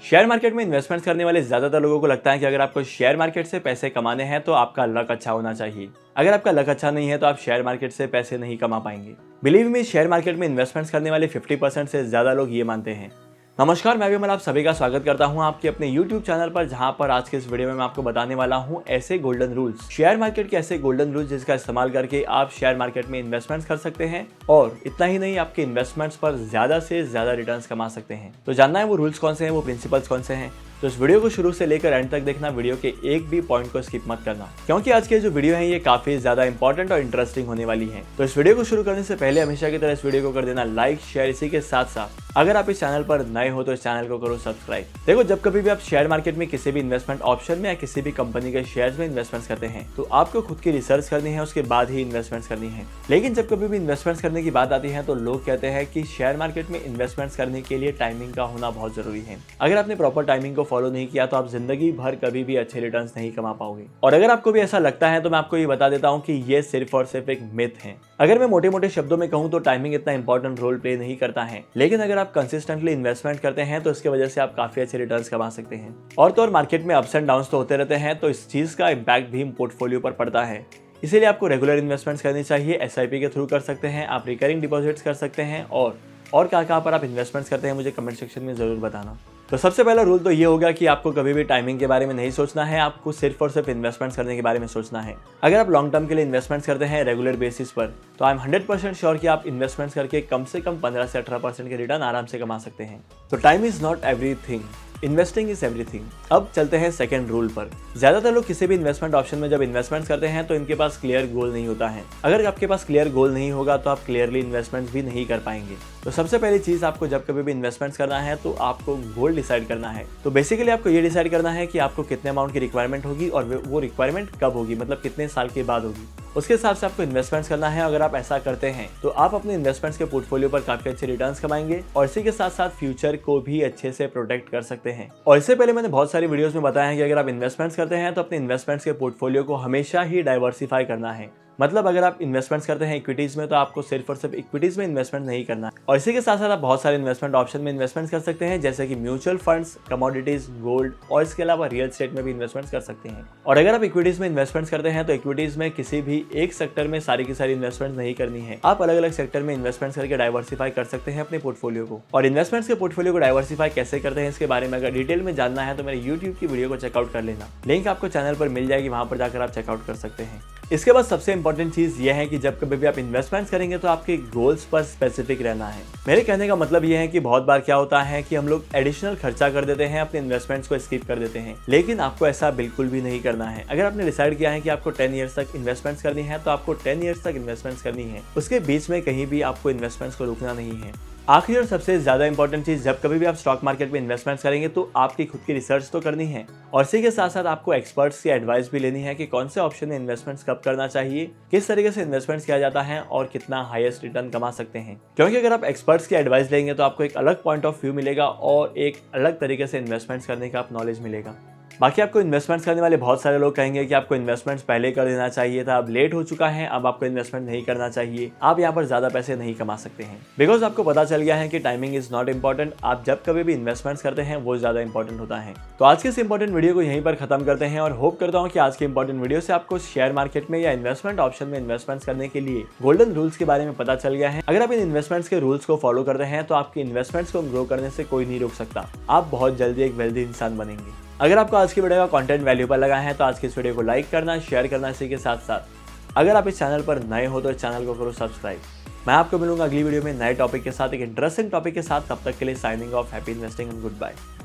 Share market में investment करने वाले ज्यादातर लोगों को लगता है कि अगर आपको शेयर मार्केट से पैसे कमाने हैं तो आपका लक अच्छा होना चाहिए। अगर आपका लक अच्छा नहीं है तो आप शेयर मार्केट से पैसे नहीं कमा पाएंगे। बिलीव मी, शेयर मार्केट में इन्वेस्टमेंट करने वाले 50% से ज्यादा लोग ये मानते हैं। नमस्कार, मैं विमल आप सभी का स्वागत करता हूं आपके अपने YouTube चैनल पर, जहां पर आज के इस वीडियो में मैं आपको बताने वाला हूं ऐसे गोल्डन रूल्स, शेयर मार्केट के ऐसे गोल्डन रूल्स जिसका इस्तेमाल करके आप शेयर मार्केट में इन्वेस्टमेंट्स कर सकते हैं और इतना ही नहीं, आपके इन्वेस्टमेंट्स पर ज्यादा से ज्यादा रिटर्न्स कमा सकते हैं। तो जानना है वो रूल्स कौन से हैं, वो प्रिंसिपल्स कौन से हैं, तो इस वीडियो को शुरू से लेकर एंड तक देखना, वीडियो के एक भी पॉइंट को स्किप मत करना, क्योंकि आज के जो वीडियो है ये काफी ज्यादा इंपॉर्टेंट और इंटरेस्टिंग होने वाली है। तो इस वीडियो को शुरू करने से पहले हमेशा की तरह इस वीडियो को कर देना लाइक, शेयर। इसी के साथ साथ अगर आप इस चैनल पर नए हो तो इस चैनल को करो सब्सक्राइब। देखो, जब कभी भी आप शेयर मार्केट में किसी भी इन्वेस्टमेंट ऑप्शन में या किसी भी कंपनी के शेयर्स में इन्वेस्टमेंट करते हैं तो आपको खुद की रिसर्च करनी है, उसके बाद ही इन्वेस्टमेंट करनी है। लेकिन जब कभी भी इन्वेस्टमेंट करने की बात आती है तो लोग कहते हैं कि शेयर मार्केट में इन्वेस्टमेंट करने के लिए टाइमिंग का होना बहुत जरूरी है। अगर आपने प्रॉपर टाइमिंग को फॉलो नहीं किया तो आप जिंदगी भर कभी भी अच्छे रिटर्न्स नहीं कमा पाओगे। और अगर आपको भी ऐसा लगता है तो मैं आपको ये बता देता हूँ कि ये सिर्फ और सिर्फ एक मिथ है। अगर मैं मोटे मोटे शब्दों में कहूँ तो टाइमिंग इतना इंपॉर्टेंट रोल प्ले नहीं करता है, लेकिन अगर आप कंसिस्टेंटली इन्वेस्टमेंट करते हैं तो इसकी वजह से आप काफी अच्छे रिटर्न्स कमा सकते हैं। और तो और मार्केट में अप्स एंड डाउन्स तो होते रहते हैं, तो इस चीज का इम्पैक्ट भी पोर्टफोलियो पर पड़ता है। इसीलिए आपको रेगुलर इन्वेस्टमेंट्स करनी चाहिए। SIP के थ्रू कर सकते हैं, आप रिकरिंग डिपॉजिट्स कर सकते हैं, और कहाँ पर आप इन्वेस्टमेंट्स करते हैं मुझे कमेंट सेक्शन में जरूर बताना। तो सबसे पहला रूल तो ये होगा कि आपको कभी भी टाइमिंग के बारे में नहीं सोचना है, आपको सिर्फ और सिर्फ इन्वेस्टमेंट्स करने के बारे में सोचना है। अगर आप लॉन्ग टर्म के लिए इन्वेस्टमेंट्स करते हैं रेगुलर बेसिस पर तो आई एम 100% श्योर कि आप इन्वेस्टमेंट्स करके कम से कम 15 से 18% के रिटर्न आराम से कमा सकते हैं। तो time is not everything, investing is everything. अब चलते हैं सेकंड रूल पर। ज्यादातर लोग किसी भी इन्वेस्टमेंट ऑप्शन में जब इन्वेस्टमेंट करते हैं तो इनके पास क्लियर गोल नहीं होता है। अगर आपके पास क्लियर गोल नहीं होगा तो आप क्लियरली इन्वेस्टमेंट भी नहीं कर पाएंगे। तो सबसे पहली चीज, आपको जब कभी भी इन्वेस्टमेंट्स करना है तो आपको गोल डिसाइड करना है। तो बेसिकली आपको ये डिसाइड करना है कि आपको कितने अमाउंट की रिक्वायरमेंट होगी और वो रिक्वायरमेंट कब होगी, मतलब कितने साल के बाद होगी। उसके हिसाब से आपको इन्वेस्टमेंट्स करना है। अगर आप ऐसा करते हैं तो आप अपने इन्वेस्टमेंट्स के पोर्टफोलियो पर काफी अच्छे रिटर्न्स कमाएंगे और इसी के साथ साथ फ्यूचर को भी अच्छे से प्रोटेक्ट कर सकते हैं। और इससे पहले मैंने बहुत सारी वीडियोस में बताया है कि अगर आप इन्वेस्टमेंट्स करते हैं तो अपने इन्वेस्टमेंट्स के पोर्टफोलियो को हमेशा ही डाइवर्सिफाई करना है। मतलब अगर आप इन्वेस्टमेंट्स करते हैं इक्विटीज में तो आपको सिर्फ और सिर्फ इक्विटीज में इन्वेस्टमेंट नहीं करना है। और इसी के साथ साथ आप बहुत सारे इन्वेस्टमेंट ऑप्शन में इन्वेस्टमेंट्स कर सकते हैं, जैसे कि म्यूचुअल फंड्स, कमोडिटीज, गोल्ड और इसके अलावा रियल एस्टेट में भी इन्वेस्टमेंट्स कर सकते हैं। और अगर आप इक्विटीज में इन्वेस्टमेंट्स करते हैं तो इक्विटीज में किसी भी एक सेक्टर में सारी की सारी इन्वेस्टमेंट नहीं करनी है। आप अलग अलग सेक्टर में इन्वेस्टमेंट्स करके डाइवर्सिफाई कर सकते हैं अपने पोर्टफोलियो को। और इन्वेस्टमेंट्स के पोर्टफोलियो को डाइवर्सिफाई कैसे करते हैं इसके बारे में अगर डिटेल में जानना है तो मेरे YouTube की वीडियो को चेकआउट कर लेना। लिंक आपको चैनल पर मिल जाएगी, वहां पर जाकर आप चेकआउट कर सकते हैं। इसके बाद सबसे इंपॉर्टेंट चीज यह है कि जब कभी भी आप इन्वेस्टमेंट्स करेंगे तो आपके गोल्स पर स्पेसिफिक रहना है। मेरे कहने का मतलब यह है कि बहुत बार क्या होता है कि हम लोग एडिशनल खर्चा कर देते हैं, अपने इन्वेस्टमेंट्स को स्किप कर देते हैं, लेकिन आपको ऐसा बिल्कुल भी नहीं करना है। अगर आपने डिसाइड किया है कि आपको 10 ईयर्स तक इन्वेस्टमेंट्स करनी है तो आपको 10 ईयर्स तक इन्वेस्टमेंट्स करनी है। उसके बीच में कहीं भी आपको इन्वेस्टमेंट्स को रुकना नहीं है। आखिरी और सबसे ज्यादा इंपॉर्टेंट चीज, जब कभी भी आप स्टॉक मार्केट में इन्वेस्टमेंट्स करेंगे तो आपकी खुद की रिसर्च तो करनी है और इसी के साथ साथ आपको एक्सपर्ट्स की एडवाइस भी लेनी है कि कौन से ऑप्शन में इन्वेस्टमेंट्स कब करना चाहिए, किस तरीके से इन्वेस्टमेंट्स किया जाता है और कितना हाईएस्ट रिटर्न कमा सकते हैं। क्योंकि अगर आप एक्सपर्ट्स की एडवाइस लेंगे तो आपको एक अलग पॉइंट ऑफ व्यू मिलेगा और एक अलग तरीके से इन्वेस्टमेंट्स करने का नॉलेज मिलेगा। बाकी आपको इन्वेस्टमेंट्स करने वाले बहुत सारे लोग कहेंगे कि आपको इन्वेस्टमेंट्स पहले कर देना चाहिए था, अब लेट हो चुका है, अब आपको इन्वेस्टमेंट नहीं करना चाहिए, आप यहाँ पर ज्यादा पैसे नहीं कमा सकते हैं। बिकॉज आपको पता चल गया है कि टाइमिंग इज नॉट इंपॉर्टेंट। आप जब कभी भी इन्वेस्टमेंट्स करते हैं वो ज्यादा इंपॉर्टेंट होता है। तो आज के इस इंपॉर्टेंट वीडियो को यहीं पर खत्म करते हैं और होप करता हूँ कि आज के इंपॉर्टेंट वीडियो से आपको शेयर मार्केट में या इन्वेस्टमेंट ऑप्शन में इन्वेस्टमेंट्स करने के लिए गोल्डन रूल्स के बारे में पता चल गया है। अगर आप इन इन्वेस्टमेंट्स के रूल्स को फॉलो करते हैं तो आपकी इन्वेस्टमेंट्स को ग्रो करने से कोई नहीं रोक सकता। आप बहुत जल्दी एक वेल्दी इंसान बनेंगे। अगर आपको आज की वीडियो का कंटेंट वैल्यूएबल लगा है तो आज की इस वीडियो को लाइक करना, शेयर करना। इसी के साथ साथ अगर आप इस चैनल पर नए हो तो इस चैनल को करो सब्सक्राइब। मैं आपको मिलूंगा अगली वीडियो में नए टॉपिक के साथ, एक इंटरेस्टिंग टॉपिक के साथ। तब तक के लिए signing off, happy investing and good bye.